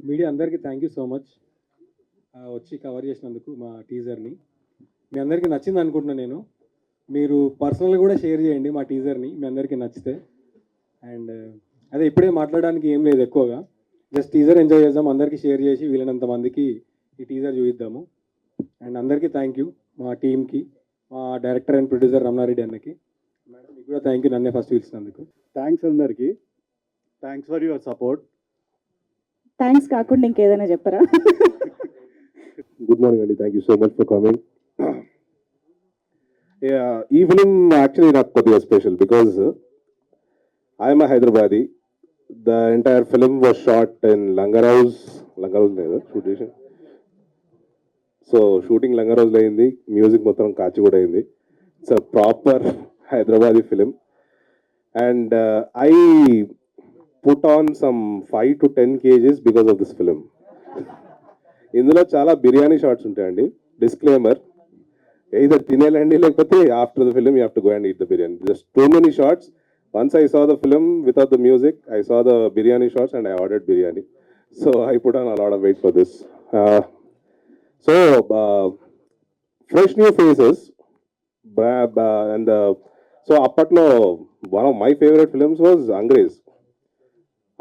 Media అందరికీ thank you so much వచ్చి cover చేసినందుకు మా టీజర్ని. మీ అందరికీ నచ్చింది అనుకుంటున్నాను నేను. మీరు పర్సనల్గా కూడా షేర్ చేయండి మా టీజర్ని మీ అందరికీ నచ్చితే. అండ్ అదే ఇప్పుడే మాట్లాడడానికి ఏం లేదు ఎక్కువగా, జస్ట్ టీజర్ ఎంజాయ్ చేద్దాం, అందరికీ షేర్ చేసి వీలైనంత మందికి ఈ టీజర్ చూపిద్దాము. అండ్ అందరికీ థ్యాంక్ యూ, మా టీంకి, మా డైరెక్టర్ అండ్ ప్రొడ్యూసర్ రమణారెడ్డి అన్నకి. మేడం మీకు కూడా థ్యాంక్ యూ నన్నే ఫస్ట్ పిలిచినందుకు. థ్యాంక్స్ అందరికీ, thanks for your support. Thanks కాకుండా ఇంకేదైనా చెప్పరా? గుడ్ మార్నింగ్ అండి, thank you so much for coming. ఈ ఫిలిం యాక్చువల్లీ నాకు కొద్దిగా special because I'm a Hyderabadi. The entire film was shot in లంగరౌజ్ లేదా షూట్ చేసి, సో షూటింగ్ లంగరౌజ్లో అయింది, మ్యూజిక్ మొత్తం కాచిగూడ అయింది. It's a proper Hyderabadi film. And I put on some 5 to 10 kgs because of this film. ఇందులో చాలా biryani shorts ఉంటాయండి. డిస్క్లైమర్, either తినేలండి లేకపోతే after the film you have to go and eat the biryani. There's too many shots. Once I saw the film without the music, I saw the biryani shots and I ordered biryani. So I put on a lot of weight for this. So fresh new faces. And so అప్పట్లో one of my favorite films was Angrez.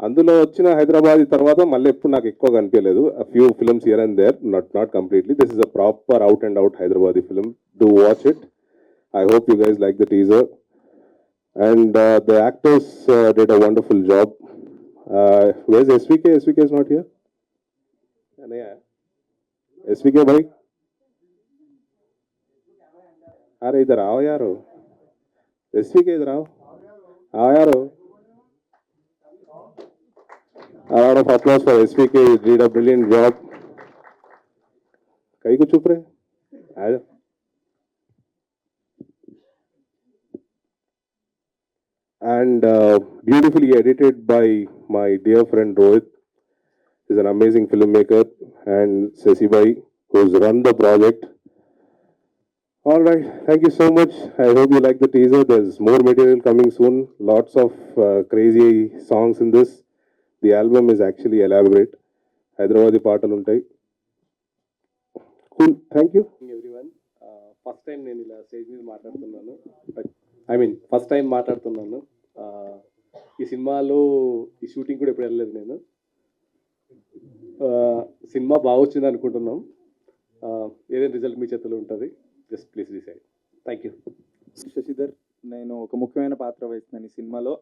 అందులో వచ్చిన హైదరాబాద్ తర్వాత మళ్ళీ ఎప్పుడు నాకు ఎక్కువగా అనిపించలేదు. Few films here and there, not completely. This is a proper out and out Hyderabadi film. Do watch it. I hope you guys like the teaser. And the actors did a wonderful job. Where SVK? SVK is not here. SVK bhai, अरे इधर आओ यारो. एसवीके इधर आओ. आओ यारो. A lot of applause for SVK. He did a brilliant job. कहीं को चुप रहे? आजा. And beautifully edited by my dear friend Rohit. He's an amazing filmmaker, and Sesi Bhai, who's run the project. All right, thank you so much. I hope you like the teaser. There's more material coming soon. Lots of crazy songs in this. The album is actually elaborate. Hyderabadi పాటలు ఉంటాయి. Cool. Thank you. Everyone, first time నేను ఇలా stage మీద మాట్లాడుతున్నాను. First time మాట్లాడుతున్నాను. ఈ సినిమాలో ఈ షూటింగ్ కూడా ఎప్పుడు వెళ్ళలేదు నేను. సినిమా బాగా వచ్చింది అనుకుంటున్నాం. ఏదైనా రిజల్ట్ మీ చేతిలో ఉంటుంది. Just please decide. Thank you. Shashidhar, నేను ఒక ముఖ్యమైన పాత్ర వహిస్తున్నాను ఈ సినిమాలో.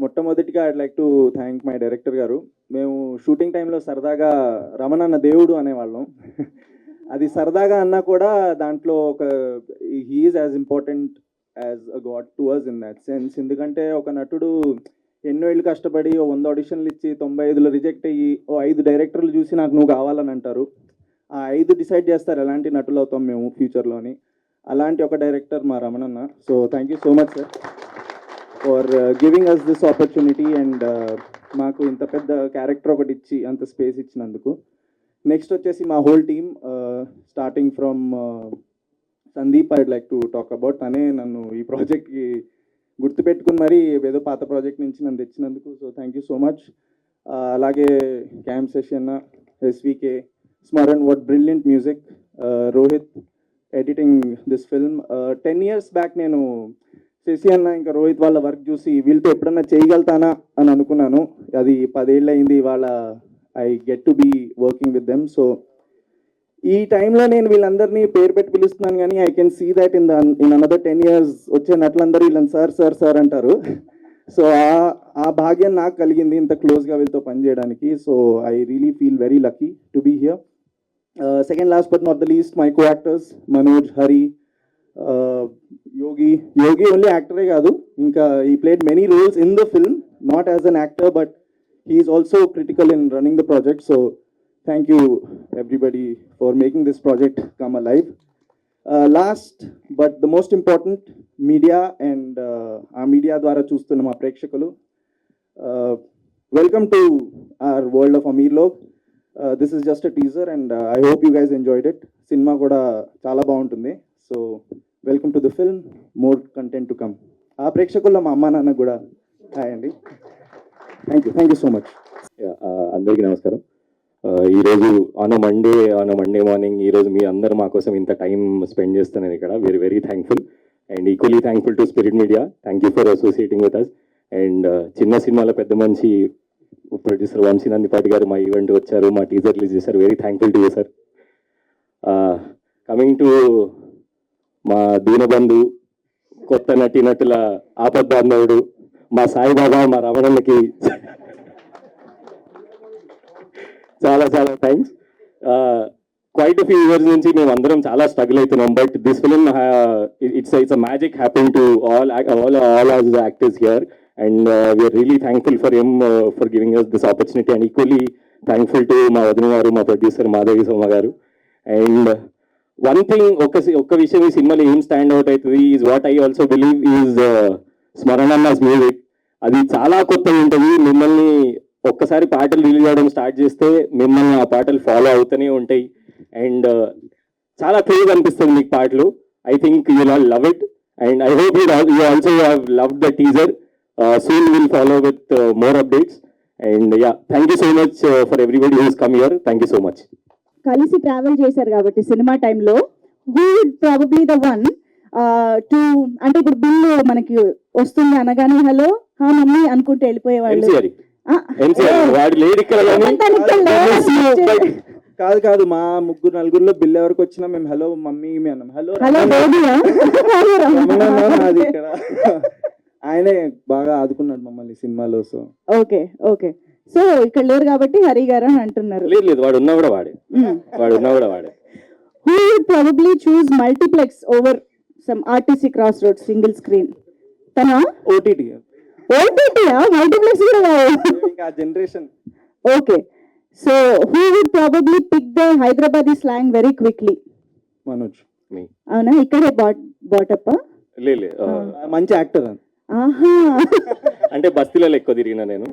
మొట్టమొదటిగా I'd like to thank my director గారు. మేము షూటింగ్ టైంలో సరదాగా రమణన్న దేవుడు అనేవాళ్ళం. అది సరదాగా అన్నా కూడా దాంట్లో ఒక he's as important as a god to us in that sense. ఎందుకంటే ఒక నటుడు ఎన్నో ఏళ్ళు కష్టపడి 100 ఆడిషన్లు ఇచ్చి 95లో రిజెక్ట్ అయ్యి 5 డైరెక్టర్లు చూసి నాకు నువ్వు కావాలని అంటారు. ఆ 5 డిసైడ్ చేస్తారు ఎలాంటి నటులు అవుతాం మేము ఫ్యూచర్లోని. అలాంటి ఒక డైరెక్టర్ మా రమణన్న. So thank you so much sir for giving us this opportunity. And మాకు ఇంత పెద్ద క్యారెక్టర్ ఒకటి ఇచ్చి అంత స్పేస్ ఇచ్చినందుకు. నెక్స్ట్ వచ్చేసి మా whole team, starting from Sandeep, I'd like to talk about. తనే నన్ను ఈ ప్రాజెక్ట్కి గుర్తుపెట్టుకుని మరి ఏదో పాత ప్రాజెక్ట్ నుంచి నన్ను తెచ్చినందుకు. So thank you so much. అలాగే క్యామ్ సెషన్, SVK, Smaran, what brilliant music. Rohit editing this film. 10 years back నేను శశి అన్న ఇంకా రోహిత్ వాళ్ళ వర్క్ చూసి వీళ్ళతో ఎప్పుడన్నా చేయగలుగుతానా అని అనుకున్నాను. అది 10 ఏళ్ళు అయింది. వాళ్ళ I get to be working with them. So ఈ టైంలో నేను వీళ్ళందరినీ పేరు పెట్టి పిలుస్తున్నాను, కానీ I can see that in another 10 years వచ్చే నటులందరూ వీళ్ళని సార్ సార్ సార్ అంటారు. సో ఆ భాగ్యం నాకు కలిగింది ఇంత క్లోజ్గా వీళ్ళతో పనిచేయడానికి. So I really feel very lucky to be here. Second last but not the least, my co-actors Manoj, Hari, Yogi only actor కాదు, ఇంకా he played many roles in the film, not as an actor but he is also critical in running the project. So thank you everybody for making this project come alive. Last but the most important, media and ఆ media ద్వారా చూస్తున్న మా ప్రేక్షకులు, welcome to our world of Ameerlok. This is just a teaser and I hope you guys enjoyed it. Cinema kuda chaala baaguntundi. So welcome to the film. More content to come. Aa prekshakulla ma amma nanna kuda hi andi. Thank you so much. అందరికీ నమస్కారం. ఈరోజు on a Monday morning ఈరోజు మీ అందరూ మా కోసం ఇంత time spend చేస్తున్నారు ఇక్కడ very very thankful and equally thankful to spirit media thank you for associating with us అండ్ చిన్న సినిమాల పెద్ద మనిషి ప్రొడ్యూసర్ వంశీ నందిపాటి గారు మా ఈవెంట్ వచ్చారు, మా టీజర్ రిలీజ్ చేశారు, very thankful to you sir. Coming to మా దీనబంధు కొత్త నటీనటుల ఆపద్బాంధవుడు మా సాయిబాబా మా రమణన్నకి చాలా చాలా థ్యాంక్స్. క్వైట్ ఫ్యూ ఇయర్స్ నుంచి మేము అందరం చాలా స్ట్రగుల్ అవుతున్నాం, but this film it's a magic happen to all our actors here and we're really thankful for him for giving us this opportunity and equally thankful to మా వదిన గారు, మా producer Madhavi సోమ గారు. అండ్ వన్ థింగ్ ఒక్క విషయం ఈ సినిమాలో ఏం స్టాండ్ అవుట్ అవుతుంది is what I also believe is స్మరణన్నాస్ మ్యూజిక్. అది చాలా కొత్తగా ఉంటుంది. మిమ్మల్ని ఒక్కసారి పాటలు రిలీజ్ అవ్వడం స్టార్ట్ చేస్తే మిమ్మల్ని ఆ పాటలు ఫాలో అవుతూనే ఉంటాయి అండ్ చాలా క్రేజ్ అనిపిస్తుంది మీకు పాటలు. I think you all love it and I hope you also have love the teaser. Soon will follow with more updates and yeah thank you so much for everybody who's come here. Thank you so much. కలిసి travel చేశారు కాబట్టి cinema టైంలో who would probably the one to అంటే ఇప్పుడు bill మనకి వస్తుంది అనగానే hello హా మమ్మీ అనుకుంటూ వెళ్ళిపోయేవాళ్ళు. ఎంసీఆర్ వాడు లేడు ఇక్కడ కాదు మా ముగ్గురు నలుగురిలో బిల్ ఎవరికి వచ్చినా మేము హలో మమ్మీ అన్నాం. హలో హలో బేబీయా అది ఇక్కడ ఆయనే బాగా ఆదుకున్నాడు మమ్మల్ని సినిమాలో. సో ఓకే ఓకే సో ఇక్కడ లేరు కాబట్టి హరి గారు అని అంటున్నారు. లేదు వాడు ఉన్నా కూడా వాడే. Who would probably choose multiplex over some RTC cross road single screen? తనా ఓటీటీ మల్టీప్లెక్స్ కూడా ఇంకా generation. Okay so who would probably pick the Hyderabadi slang very quickly? Manoj. అవునా? ఇక్కడే బాటప్ప మంచి యాక్టర్ అని. ఆహా అంటే బస్తీలలో ఎక్కువ తిరిగినా నేను.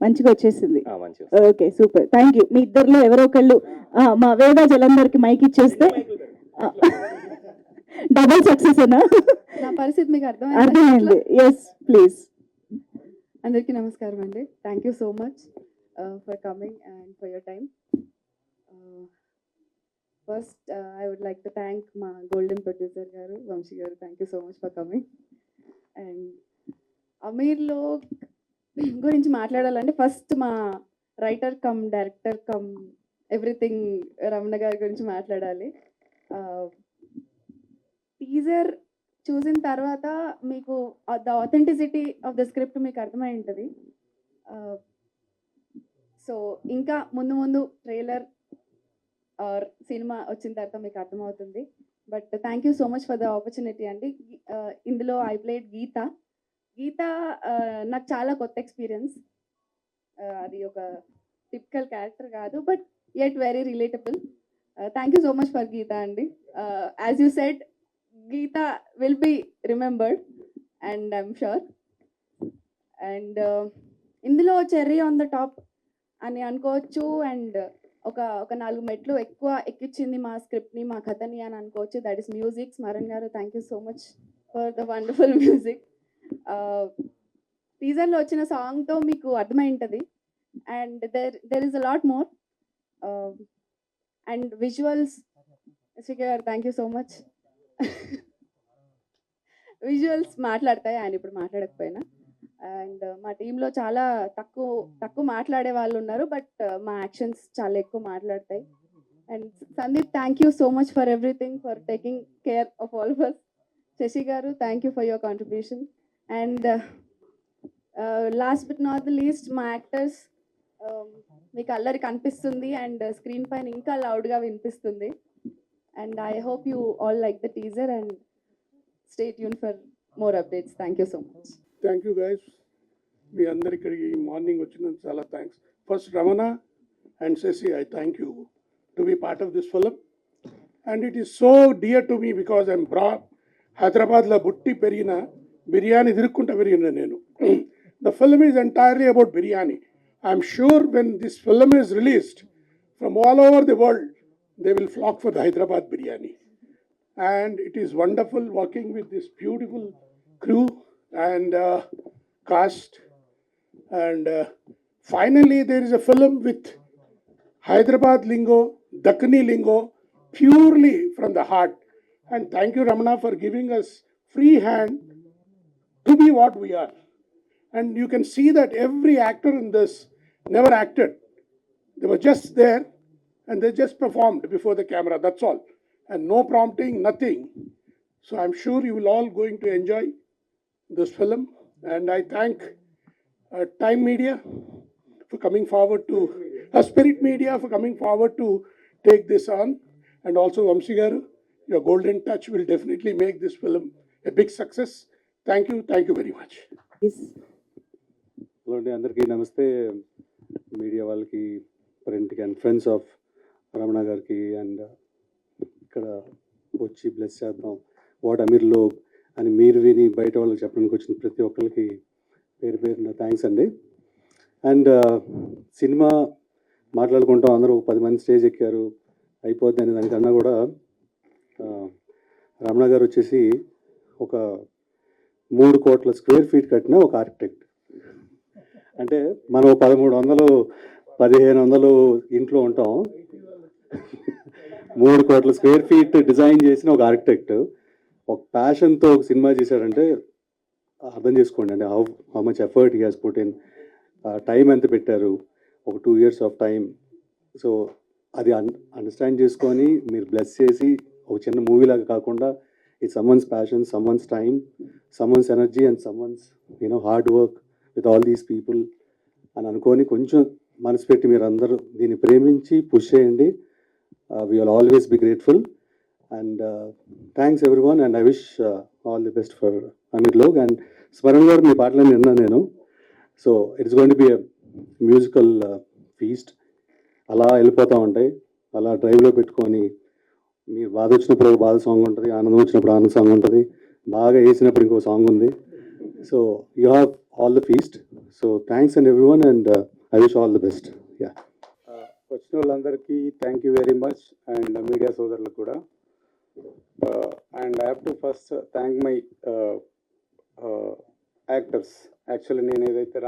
మంచిగా వచ్చేసింది. మంచిగా. Okay super thank you. మీ ఇద్దరిలో ఎవరో ఒకళ్ళు మా వేద జలందరికి మైక్ ఇచ్చేస్తే డబుల్ సక్సెస్ అనా? నా పరిస్థితి మీకు అర్థమైంది. Yes please. అందరికీ నమస్కారం అండి. Thank you so much for coming and for your time. First I would like to thank మా గోల్డెన్ ప్రొడ్యూసర్ గారు వంశీ గారు. Thank you so much for coming. అండ్ అమీర్లో గురించి మాట్లాడాలంటే ఫస్ట్ మా writer cum director cum everything Ramana గారి గురించి మాట్లాడాలి. టీజర్ చూసిన తర్వాత మీకు the authenticity of the script మీకు అర్థమై ఉంటుంది. సో ఇంకా ముందు ట్రైలర్ ఆర్ సినిమా వచ్చిన తర్వాత మీకు అర్థమవుతుంది. But thank you so much for the opportunity అండి. ఇందులో ఐ ప్లేడ్ గీత నాకు చాలా కొత్త ఎక్స్పీరియన్స్. అది ఒక టిపికల్ క్యారెక్టర్ కాదు, but yet very relatable. Thank you so much for Geeta అండి. As you said, Geeta will be remembered and I'm sure. And ఇందులో చెర్రీ ఆన్ ద టాప్ అని అనుకోవచ్చు అండ్ ఒక 4 మెట్లు ఎక్కువ ఎక్కించింది మా స్క్రిప్ట్ని మా కథని అని అనుకోవచ్చు. That is music. స్మరణ్ గారు thank you so much for the wonderful music. టీజర్లో వచ్చిన సాంగ్తో మీకు అర్థమై ఉంటుంది and there is a lot more. And visuals Sreeka గారు thank you so much. Visuals మాట్లాడతాయి, ఆయన ఇప్పుడు మాట్లాడకపోయినా. అండ్ మా టీంలో చాలా తక్కువ మాట్లాడే వాళ్ళు ఉన్నారు, బట్ మా యాక్షన్స్ చాలా ఎక్కువ మాట్లాడతాయి. And Sandeep thank you so much for everything, for taking care of all of us. Sashi గారు thank you for your contribution. And last but not the least మా యాక్టర్స్. మీకు అల్లరి కనిపిస్తుంది అండ్ స్క్రీన్ పైన ఇంకా లౌడ్గా వినిపిస్తుంది. And I hope you all like the teaser and stay tuned for more updates. Thank you so much. Thank you guys. మీ అందరు ఇక్కడికి మార్నింగ్ వచ్చినందుకు చాలా thanks. First Ramana and Shashi, I thank you to be part of this film. And it is so dear to me because I'm హైదరాబాద్లో బుట్టి పెరిగిన బిర్యానీ తిరుక్కుంటా పెరిగిన నేను. The film is entirely about biryani. I'm sure when this film is released from all over the world, they will flock for the Hyderabad biryani. And it is wonderful working with this beautiful crew and cast. And finally, there is a film with Hyderabad lingo, Dakkani lingo, purely from the heart. And thank you, Ramana, for giving us free hand to be what we are. And you can see that every actor in this never acted. They were just there and they just performed before the camera, that's all. And no prompting, nothing. So I'm sure you will all going to enjoy this film. And I thank Time Media for coming forward to, Spirit Media for coming forward to take this on. And also Vamsi garu, your golden touch will definitely make this film a big success. Thank you very much. Hello అండి, అందరికీ నమస్తే. Media వాళ్ళకి, ప్రింట్కి and friends of Ramana గారికి and ఇక్కడ వచ్చి bless చేద్దాం what Aamir log అని మీరు విని బయట వాళ్ళకి చెప్పడానికి వచ్చిన ప్రతి ఒక్కరికి పేరు పేరున థ్యాంక్స్ అండి. అండ్ సినిమా మాట్లాడుకుంటాం, అందరూ 10 మంది స్టేజ్ ఎక్కారు అయిపోద్ది అనే దానికన్నా కూడా రమణ గారు వచ్చేసి ఒక 3 కోట్ల స్క్వేర్ ఫీట్ కట్టిన ఒక ఆర్కిటెక్ట్. అంటే మనం 1300 1500 ఇంట్లో ఉంటాం, 3 కోట్ల స్క్వేర్ ఫీట్ డిజైన్ చేసిన ఒక ఆర్కిటెక్ట్ ఒక ప్యాషన్తో ఒక సినిమా చేశాడంటే అర్థం చేసుకోండి అండి how much effort he has put in. Time ఎంత పెట్టారు, ఒక 2 years ఆఫ్ టైం. సో అది అండర్స్టాండ్ చేసుకొని మీరు బ్లెస్ చేసి ఒక చిన్న మూవీ లాగా కాకుండా it's someone's passion, someone's time, someone's energy and someone's hard work with all these people అని అనుకొని కొంచెం మనసు పెట్టి మీరు అందరూ దీన్ని ప్రేమించి పుష్ చేయండి. We will always be grateful and thanks every one and I wish all the best for Ameer Log. And Smaran గారు మీ పాటలని విన్నాను నేను. So it's going to be a musical feast. అలా వెళ్ళిపోతూ ఉంటాయి, అలా డ్రైవ్లో పెట్టుకొని మీరు బాధ వచ్చినప్పుడు ఒక బాధ సాంగ్ ఉంటుంది, ఆనందం వచ్చినప్పుడు ఆనంద సాంగ్ ఉంటుంది, బాగా వేసినప్పుడు ఇంకో సాంగ్ ఉంది. So you have all the feast. So thanks and every one and I wish all the best. Yeah, వచ్చిన వాళ్ళందరికీ thank you very much and media సోదరులకు కూడా. And I have to first thank my actors. Actually నేను ఏదైతే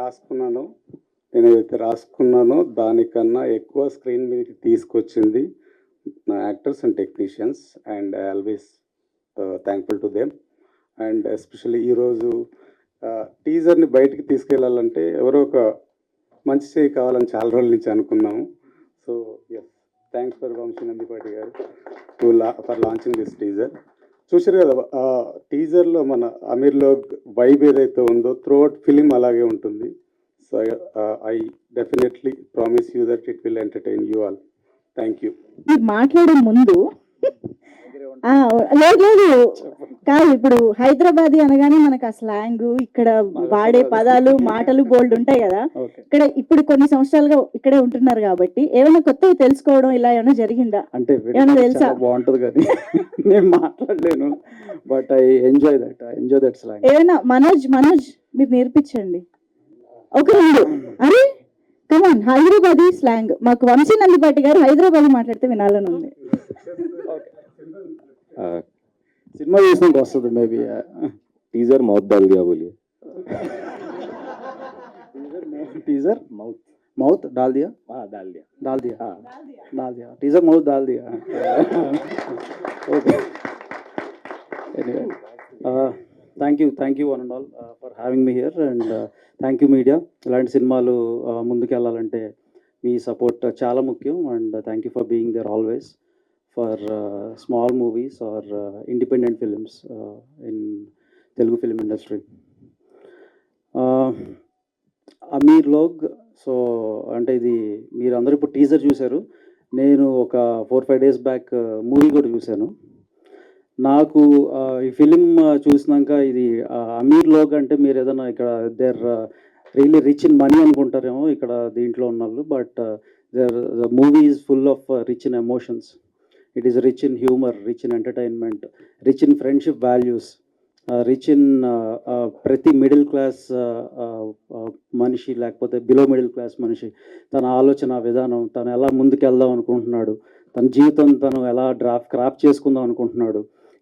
రాసుకున్నానో దానికన్నా ఎక్కువ screen మీదకి తీసుకొచ్చింది నా actors and technicians and I always thankful to them. And especially ఈరోజు టీజర్ని బయటికి తీసుకెళ్ళాలంటే ఎవరో ఒక మంచి చేయి కావాలని చాలా రోజుల నుంచి అనుకున్నాము. So yes, thanks for Vamsi Nandipati గారు ఫర్ లాంచింగ్ దిస్ టీజర్. చూసారు కదా, టీజర్లో మన అమీర్లో వైబ్ ఏదైతే ఉందో త్రూఅవుట్ ఫిలిం అలాగే ఉంటుంది. So I definitely promise you that it will entertain you all. Thank you. మీరు మాట్లాడే ముందు లేదు కాదు, ఇప్పుడు హైదరాబాదీ అనగానే మనకు ఆ స్లాంగ్, ఇక్కడ వాడే పదాలు మాటలు బోల్డ్ ఉంటాయి కదా. ఇక్కడ ఇప్పుడు కొన్ని సంవత్సరాలుగా ఇక్కడే ఉంటున్నారు కాబట్టి ఏమైనా కొత్తగా తెలుసుకోవడం ఇలా ఏమైనా జరిగిందా? అంటే ఏమైనా తెలుసా? బాగుంటుంది కానీ నేను మాట్లాడలేను, but I enjoy that slang. ఏమైనా మనోజ్ మీరు నేర్పించండి ఒక 2. అరే కమాన్, హైదరాబాదీ స్లాంగ్ మాకు వంశీ నందిపాటి గారు హైదరాబాదీ మాట్లాడితే వినాలని ఉంది. సినిమా చూసినాక వస్తుంది మేబీ. టీజర్ మౌత్ डाल दिया बोलिए. टीजर माउथ डाल दिया. हाँ डाल दिया. टीजर माउथ डाल दिया. Okay. Anyway, thank you one and all for having me here and thank you media. ఇలాంటి సినిమాలు ముందుకు వెళ్ళాలంటే మీ సపోర్ట్ చాలా ముఖ్యం and thank you for being there always for small movies or independent films in Telugu film industry. Ameer Log. So అంటే ఇది మీరు అందరూ ఇప్పుడు టీజర్ చూశారు, నేను ఒక 4-5 days బ్యాక్ మూవీ కూడా చూశాను. నాకు ఈ ఫిలిం చూసినాక ఇది అమీర్ లోగ్ అంటే మీరు ఏదైనా ఇక్కడ there really rich in money అనుకుంటారేమో ఇక్కడ దీంట్లో ఉన్న వాళ్ళు, but the movie is full of rich in emotions. It is rich in humor, rich in entertainment, rich in friendship values, rich in ప్రతి మిడిల్ క్లాస్ మనిషి లేకపోతే బిలో మిడిల్ క్లాస్ మనిషి తన ఆలోచన విధానం, తను ఎలా ముందుకెళ్దాం అనుకుంటున్నాడు, తన జీవితం తను ఎలా క్రాప్ చేసుకుందాం అనుకుంటున్నాడు,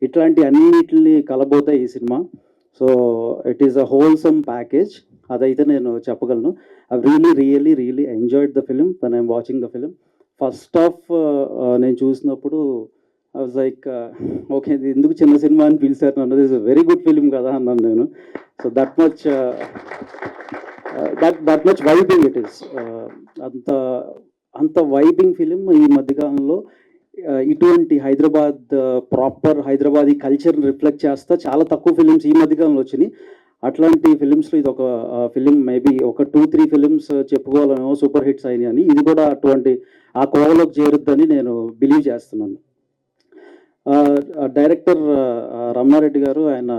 ఇట్లాంటి అన్నిటిని కలబోతాయి ఈ cinema. So it is a wholesome package, అదైతే నేను చెప్పగలను. I really enjoyed the film when I'm watching the film. First half నేను చూసినప్పుడు ఐ వాజ్ లైక్ ఓకే, ఇది ఎందుకు చిన్న సినిమా అని పిలిచారు నన్ను, ఇస్ వెరీ గుడ్ ఫిలిం కదా అన్నాను నేను. So that much vibing it is. అంత వైబింగ్ ఫిలిం ఈ మధ్యకాలంలో ఇటువంటి హైదరాబాద్ ప్రాపర్ హైదరాబాదీ కల్చర్ని రిఫ్లెక్ట్ చేస్తా చాలా తక్కువ ఫిలిమ్స్ ఈ మధ్యకాలంలో వచ్చినాయి. అట్లాంటి ఫిలిమ్స్లో ఇది ఒక ఫిలిం, మేబీ ఒక 2-3 ఫిలిమ్స్ చెప్పుకోవాలనో సూపర్ హిట్స్ అయినాయి అని, ఇది కూడా అటువంటి ఆ కోవలోకి చేరుద్దని నేను బిలీవ్ చేస్తున్నాను. డైరెక్టర్ రమణారెడ్డి గారు, ఆయన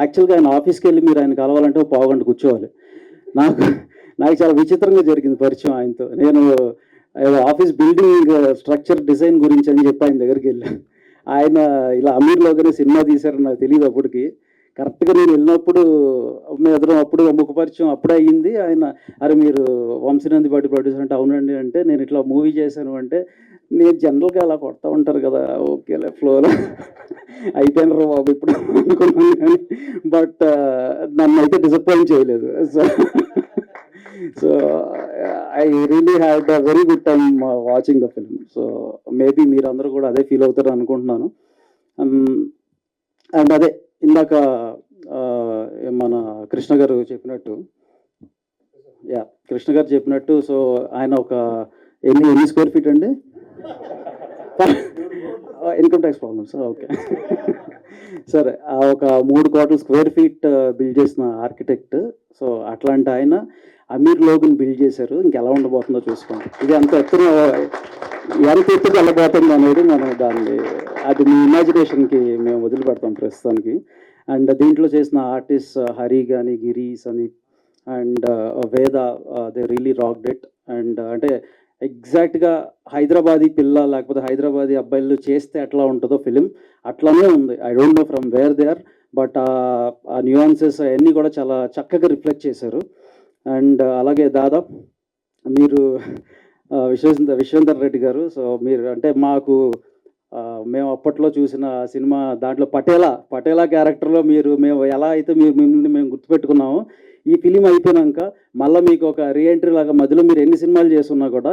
యాక్చువల్గా ఆయన ఆఫీస్కి వెళ్ళి మీరు ఆయన కలవాలంటే ఒక పావుగంట కూర్చోవాలి. నాకు చాలా విచిత్రంగా జరిగింది పరిచయం ఆయనతో. నేను ఆఫీస్ బిల్డింగ్ స్ట్రక్చర్ డిజైన్ గురించి అని చెప్పి ఆయన దగ్గరికి వెళ్ళాను. ఆయన ఇలా అమీర్లోగానే సినిమా తీశారని నాకు తెలియదు అప్పటికి. కరెక్ట్గా నేను వెళ్ళినప్పుడు మేము ఎదురు అప్పుడు ముఖపరిచయం అప్పుడే అయ్యింది. ఆయన అరే మీరు వంశీనంది పాటి ప్రొడ్యూసర్ అంటే అవునండి అంటే, నేను ఇట్లా మూవీ చేశాను అంటే, నేను జనరల్గా అలా కొడతా ఉంటారు కదా, ఓకేలే ఫ్లోలో అయిపోయినారు బాబు ఇప్పుడు అనుకున్నాను కానీ, బట్ నన్ను అయితే డిసప్పాయింట్ చేయలేదు. So I really had a very good time watching the film. So maybe మీరందరూ కూడా అదే ఫీల్ అవుతారు అనుకుంటున్నాను. అండ్ అదే ఇందాక మన కృష్ణ గారు చెప్పినట్టు, కృష్ణ గారు చెప్పినట్టు, సో ఆయన ఒక ఎన్ని స్క్వేర్ ఫీట్ అండి? ఇన్కమ్ ట్యాక్స్ ప్రాబ్లమ్స్, ఓకే సరే. ఒక 3 కోట్ల స్క్వేర్ ఫీట్ బిల్డ్ చేసిన ఆర్కిటెక్ట్. సో అట్లాంటి ఆయన అమీర్ లోగుని బిల్డ్ చేశారు. ఇంకెలా ఉండబోతుందో చూసుకోండి. ఇది ఎంత ఎత్తుకు వెళ్ళబోతుంది అనేది మనం దాన్ని, అది మీ ఇమాజినేషన్కి మేము వదిలిపెడతాం ప్రస్తుతానికి. అండ్ దీంట్లో చేసిన ఆర్టిస్ట్ హరి కానీ, గిరి, సందీప్ అండ్ వేద, they really rocked it. And అంటే ఎగ్జాక్ట్గా హైదరాబాదీ పిల్ల లేకపోతే హైదరాబాదీ అబ్బాయిలు చేస్తే ఎట్లా ఉంటుందో ఫిలిం అట్లానే ఉంది. I don't know from where they are, but ఆ న్యూయాన్సెస్ అవన్నీ కూడా చాలా చక్కగా రిఫ్లెక్ట్ చేశారు. అండ్ అలాగే దాదాపు మీరు విశ్వేందర్ రెడ్డి గారు, సో మీరు అంటే మాకు మేము అప్పట్లో చూసిన సినిమా దాంట్లో పటేలా క్యారెక్టర్లో మేము ఎలా అయితే మిమ్మల్ని మేము గుర్తుపెట్టుకున్నామో, ఈ ఫిలిం అయిపోయినాక మళ్ళీ మీకు ఒక రీఎంట్రీ లాగా మధ్యలో మీరు ఎన్ని సినిమాలు చేస్తున్నా కూడా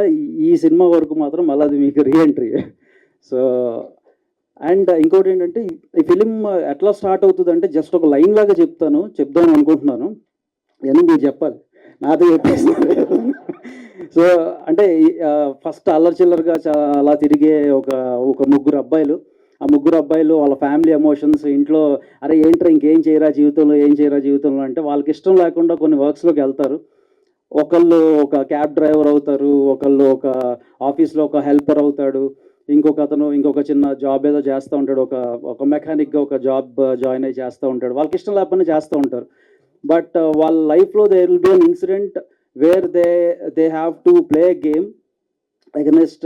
ఈ సినిమా వరకు మాత్రం మళ్ళీ అది మీకు రీఎంట్రీ. సో అండ్ ఇంకోటి ఏంటంటే, ఈ ఫిలిం ఎట్లా స్టార్ట్ అవుతుంది అంటే, జస్ట్ ఒక లైన్ లాగా చెప్దాం అనుకుంటున్నాను, అని మీరు చెప్పాలి, నాతో చెప్పేస్తున్నారు. సో అంటే ఫస్ట్ అల్లరి చిల్లరగా అలా తిరిగే ఒక ముగ్గురు అబ్బాయిలు, ఆ ముగ్గురు అబ్బాయిలు వాళ్ళ ఫ్యామిలీ ఎమోషన్స్, ఇంట్లో అరే ఏంట్రా ఇంకేం చేయరా జీవితంలో అంటే వాళ్ళకి ఇష్టం లేకుండా కొన్ని వర్క్స్లోకి వెళ్తారు. ఒకళ్ళు ఒక క్యాబ్ డ్రైవర్ అవుతారు, ఒకళ్ళు ఒక ఆఫీస్లో ఒక హెల్పర్ అవుతాడు, ఇంకొక చిన్న జాబ్ ఏదో చేస్తూ ఉంటాడు, ఒక మెకానిక్గా ఒక జాబ్ జాయిన్ అయ్యి చేస్తూ ఉంటాడు. వాళ్ళకి ఇష్టం లేకపోయినా చేస్తూ ఉంటారు. బట్ వాళ్ళ లైఫ్లో there will be an incident where they have to play game against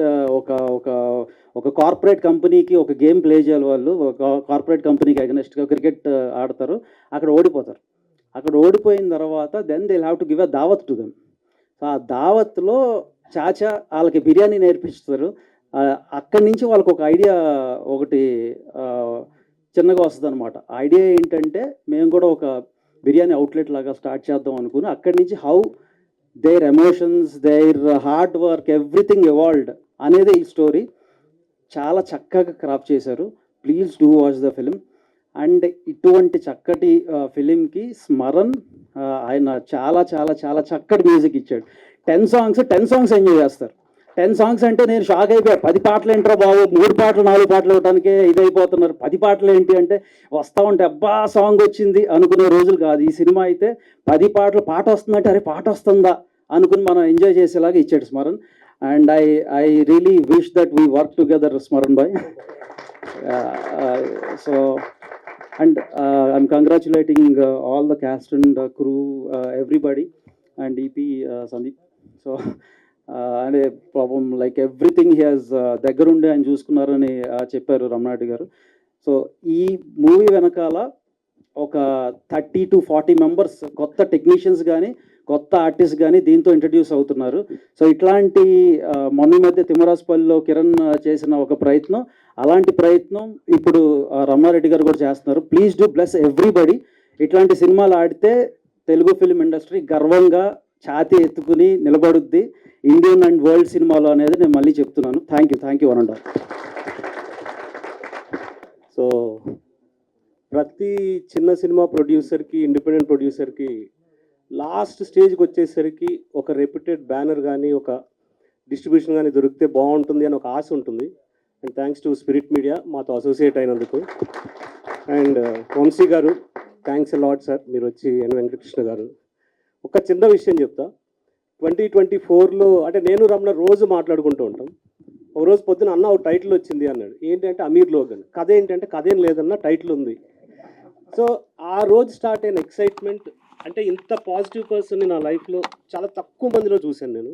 ఒక కార్పొరేట్ కంపెనీకి ఒక గేమ్ ప్లే చేయాలి. వాళ్ళు ఒక కార్పొరేట్ కంపెనీకి అగెనెస్ట్గా క్రికెట్ ఆడతారు, అక్కడ ఓడిపోతారు. అక్కడ ఓడిపోయిన తర్వాత then they have to give a dawat to them. ఆ దావత్లో చాచా వాళ్ళకి బిర్యానీ నేర్పిస్తారు. అక్కడి నుంచి వాళ్ళకి ఒక ఐడియా ఒకటి చిన్నగా వస్తుంది అనమాట. ఐడియా ఏంటంటే, మేము కూడా ఒక బిర్యానీ అవుట్లెట్ లాగా స్టార్ట్ చేద్దాం అనుకుని, అక్కడి నుంచి how there emotions, there hard work, everything evolved అనేది ఈ స్టోరీ. చాలా చక్కగా క్రాఫ్ట్ చేశారు. Please do watch the film. And ఇటువంటి చక్కటి ఫిలింకి స్మరణ్ ఆయన చాలా చాలా చాలా చక్కటి మ్యూజిక్ ఇచ్చాడు. 10 సాంగ్స్ ఎంజాయ్ చేస్తారు. 10 సాంగ్స్ అంటే నేను షాక్ అయిపోయా. 10 పాటలు ఏంట్రా బాబు, 3 పాటలు 4 పాటలు ఇవ్వడానికే ఇదైపోతున్నారు, 10 పాటలు ఏంటి అంటే వస్తూ ఉంటే అబ్బా సాంగ్ వచ్చింది అనుకునే రోజులు కాదు. ఈ సినిమా అయితే 10 పాటలు, పాట వస్తుందంటే అరే పాట వస్తుందా అనుకుని మనం ఎంజాయ్ చేసేలాగా ఇచ్చాడు Smaran. And I really wish that we work together Smaran boy. So and I'm congratulating all the cast and crew, everybody, and EP Sandeep. So అంటే పాపం లైక్ ఎవ్రీథింగ్ హీ హాజ్ దగ్గరుండి ఆయన చూసుకున్నారని చెప్పారు రమణారెడ్డి గారు. సో ఈ మూవీ వెనకాల ఒక 30 to 40 మెంబర్స్ కొత్త టెక్నీషియన్స్ కానీ కొత్త ఆర్టిస్ట్ కానీ దీంతో ఇంట్రడ్యూస్ అవుతున్నారు. సో ఇట్లాంటి మొన్న మధ్య తిమ్మరాజపల్లిలో కిరణ్ చేసిన ఒక ప్రయత్నం, అలాంటి ప్రయత్నం ఇప్పుడు రమణారెడ్డి గారు కూడా చేస్తున్నారు. Please do bless everybody. ఇట్లాంటి సినిమాలు ఆడితే తెలుగు ఫిల్మ్ ఇండస్ట్రీ గర్వంగా ఛాతీ ఎత్తుకుని నిలబడుద్ది ఇండియన్ అండ్ వరల్డ్ సినిమాలో అనేది నేను మళ్ళీ చెప్తున్నాను. Thank you one and all. So ప్రతి చిన్న సినిమా ప్రొడ్యూసర్కి, ఇండిపెండెంట్ ప్రొడ్యూసర్కి లాస్ట్ స్టేజ్కి వచ్చేసరికి ఒక రెప్యూటెడ్ బ్యానర్ కానీ ఒక డిస్ట్రిబ్యూషన్ కానీ దొరికితే బాగుంటుంది అని ఒక ఆశ ఉంటుంది. And thanks to spirit media మాతో అసోసియేట్ అయినందుకు. అండ్ వంశీ గారు, థ్యాంక్స్ లాట్ సార్, మీరు వచ్చి ఎన్ వెంకటకృష్ణ గారు. ఒక చిన్న విషయం చెప్తా. 2024లో అంటే నేను రమణ రోజు మాట్లాడుకుంటూ ఉంటాం. ఒక రోజు పొద్దున అన్న ఒక టైటిల్ వచ్చింది అన్నాడు. ఏంటంటే అమీర్ లోగన్. కథ ఏంటంటే కథ ఏం లేదన్న, టైటిల్ ఉంది. సో ఆ రోజు స్టార్ట్ అయిన ఎక్సైట్మెంట్, అంటే ఇంత పాజిటివ్ పర్సన్ని నా లైఫ్లో చాలా తక్కువ మందిలో చూశాను నేను.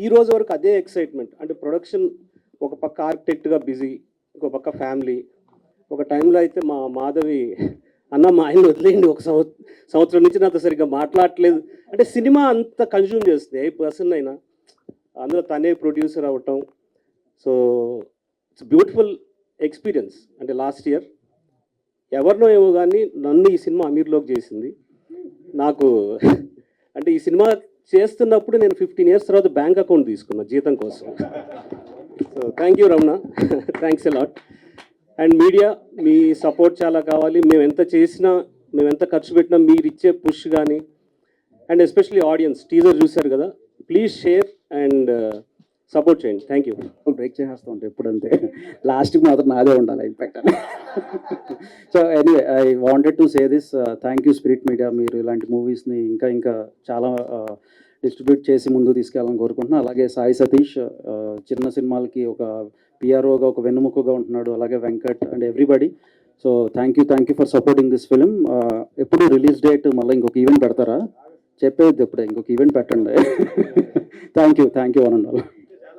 ఈ రోజు వరకు అదే ఎక్సైట్మెంట్. అంటే ప్రొడక్షన్ ఒక పక్క ఆర్కిటెక్ట్గా బిజీ, ఇంకో పక్క ఫ్యామిలీ. ఒక టైంలో అయితే మా మాధవి అన్న మా ఆయన వదిలేయండి, ఒక సంవత్సరం నుంచి నాతో సరిగ్గా మాట్లాడట్లేదు. అంటే సినిమా అంత కన్జ్యూమ్ చేస్తుంది ఏ పర్సన్ అయినా, అందులో తనే ప్రొడ్యూసర్ అవ్వటం. So it's beautiful experience. అంటే లాస్ట్ ఇయర్ ఎవరినో ఏమో కానీ నన్ను ఈ సినిమా అమీర్లోకి చేసింది. నాకు అంటే ఈ సినిమా చేస్తున్నప్పుడు నేను 15 years తర్వాత బ్యాంక్ అకౌంట్ తీసుకున్నా జీతం కోసం. So thank you Ramana, thanks a lot. And media, me support చాలా కావాలి. మేము ఎంత చేసినా, మేము ఎంత ఖర్చు పెట్టినా మీరు ఇచ్చే పుష్ కానీ, అండ్ ఎస్పెషలీ ఆడియన్స్ టీజర్ చూశారు కదా, ప్లీజ్ షేర్ అండ్ సపోర్ట్ చేయండి. Thank you. బ్రేక్ చేసేస్తూ ఉంటాయి ఎప్పుడంతే, లాస్ట్కి మాత్రం నాదే ఉండాలి ఇంపాక్ట్ అని. So anyway, I wanted to say this. Thank you spirit media. మీరు ఇలాంటి మూవీస్ని ఇంకా చాలా డిస్ట్రిబ్యూట్ చేసి ముందు తీసుకెళ్ళాలని కోరుకుంటున్నాను. అలాగే సాయి సతీష్ చిన్న సినిమాలకి ఒక పిఆర్ఓగా, ఒక వెన్నుముకగా ఉంటున్నాడు. అలాగే Venkat and everybody. So thank you for supporting this film. ఎప్పుడు రిలీజ్ డేట్ మళ్ళీ ఇంకొక ఈవెంట్ పెడతారా? చెప్పేది ఎప్పుడే ఇంకొక ఈవెంట్ పెట్టండి. Thank you one and all.